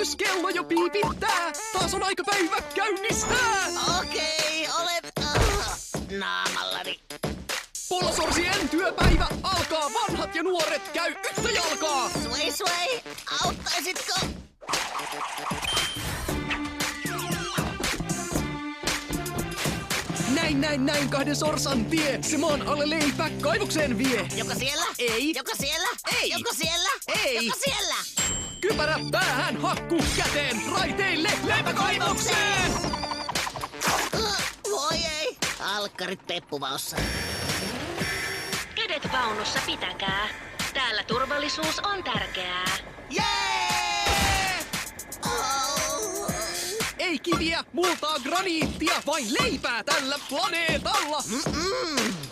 Herätyskello jo piipittää. Taas on aika päivä käynnistää. Okei, olet naamallani. Polosorsien työpäivä alkaa. Vanhat ja nuoret käy yhtä jalkaa. Sway, auttaisitko? Näin kahden sorsan tie. Se maan alle leipä kaivokseen vie. Joko siellä? Ei. Joko siellä? Ei. Joko siellä? Ei. Joko siellä? Kypärä päähän, hakku käteen. Raiteille leipäkaivokseen. Voi ei. Alkkarit peppuvaossa. Kädet vaunussa pitäkää. Täällä turvallisuus on tärkeää. Jee! Oh. Ei kiviä, multaa, graniittia, vain leipää tällä planeetalla.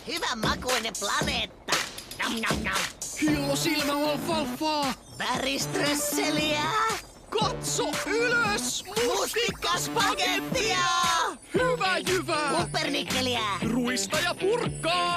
Hyvän makuinen planeetta. Nam nam nam. Hillo silmä alfalfaa. Väriströsseliä. Katso ylös, Mustikkaspagettia. hyvä jyvää. Pumpernikkeliä. Ruista ja purkkaa.